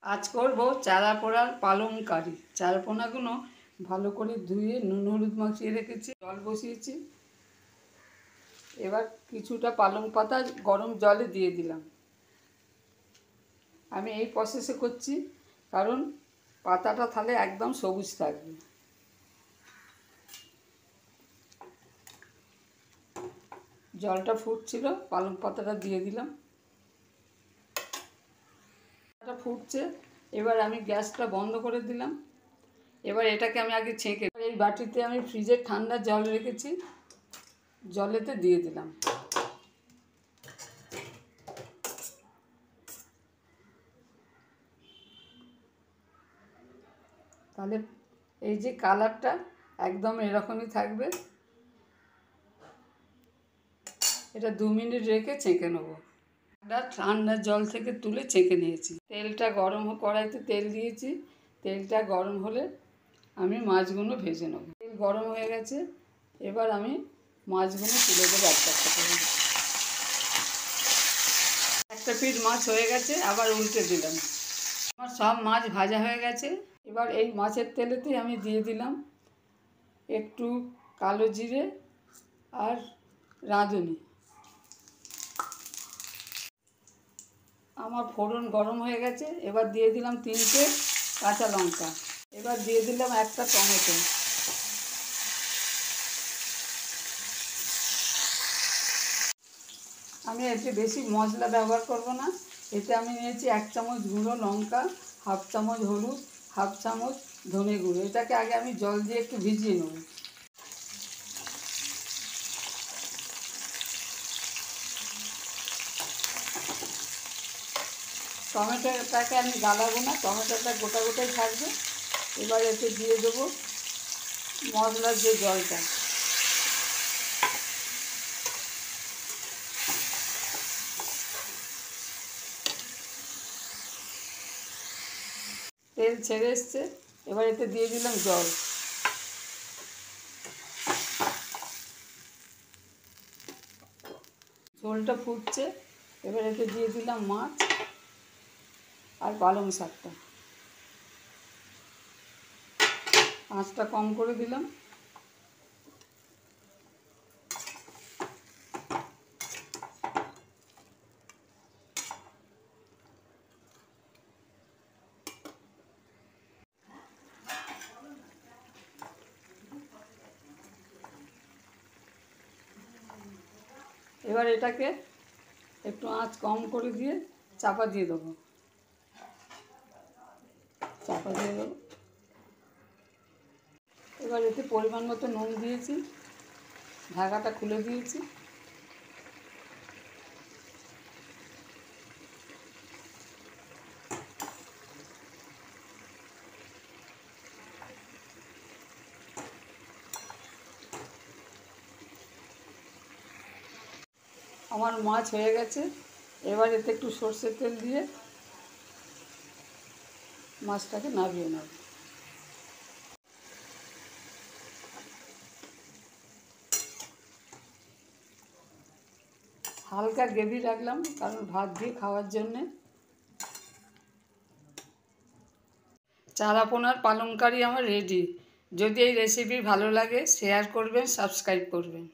আজ করব চারা পোড়ার পালং কারি। চারা পোনাগুলো ভালো করে ধুয়ে নুন হলুদ মাখিয়ে রেখেছি, জল বসিয়েছি। এবার কিছুটা পালং পাতা গরম জলে দিয়ে দিলাম। আমি এই প্রসেসে করছি কারণ পাতাটা তাহলে একদম সবুজ থাকবে। জলটা ফুটছিল, পালং পাতাটা দিয়ে দিলাম। ফুটছে, এবার আমি গ্যাসটা বন্ধ করে দিলাম। এবার এটাকে আমি আগে ছেঁকে, এই বাটিতে আমি ফ্রিজের ঠান্ডা জল রেখেছি, জলেতে দিয়ে দিলাম। তাহলে এই যে কালারটা একদম এরকমই থাকবে। এটা 2 মিনিট রেখে ছেঁকে নেবো। ঠান্ডা জল থেকে তুলে ছেঁকে নিয়েছি। তেলটা গরম, কড়াইতে তেল দিয়েছি। তেলটা গরম হলে আমি মাছগুলো ভেজে নেব। তেল গরম হয়ে গেছে, এবার আমি মাছগুলো তুলে দেবো একটা একটা করে। একটা পিঠ মাছ হয়ে গেছে, আবার উল্টে দিলাম। আমার সব মাছ ভাজা হয়ে গেছে। এবার এই মাছের তেলেতেই আমি দিয়ে দিলাম একটু কালো জিরে আর রাঁধুনি। আমার ফোড়ন গরম হয়ে গেছে, এবার দিয়ে দিলাম 3টে কাঁচা লঙ্কা। এবার দিয়ে দিলাম একটা টমেটো। আমি এতে বেশি মশলা ব্যবহার করব না। এতে আমি নিয়েছি 1 চামচ গুঁড়ো লঙ্কা, 1/2 চামচ হলুদ, 1/2 চামচ ধনে গুঁড়ো। এটাকে আগে আমি জল দিয়ে একটু ভিজিয়ে নেব। টমেটোটাকে আমি গালাবো না, টমেটোটা গোটা গোটাই থাকবে। এবার এতে দিয়ে দেবো মশলার যে জলটা। তেল ছেড়ে এসছে, এবার এতে দিয়ে দিলাম জল। ঝোলটা ফুটছে, এবার এতে দিয়ে দিলাম মাছ আর পালং শাকটা। আঁচটা কম করে দিলাম। এবার এটাকে একটু আঁচ কম করে দিয়ে চাপা দিয়ে দেবো। চাপা দিয়ে দেবো। এবার এতে পরিমাণ মতো নুন দিয়েছি, ঢাকাটা খুলে দিয়েছি। আমার মাছ হয়ে গেছে। এবার এতে একটু সর্ষের তেল দিয়ে মাছটাকে নামিয়ে নেব। হালকা গ্রেভি রাখলাম কারণ ভাত দিয়ে খাওয়ার জন্যে। চারা পোনার পালং কারি আমার রেডি। যদি এই রেসিপি ভালো লাগে শেয়ার করবেন, সাবস্ক্রাইব করবেন।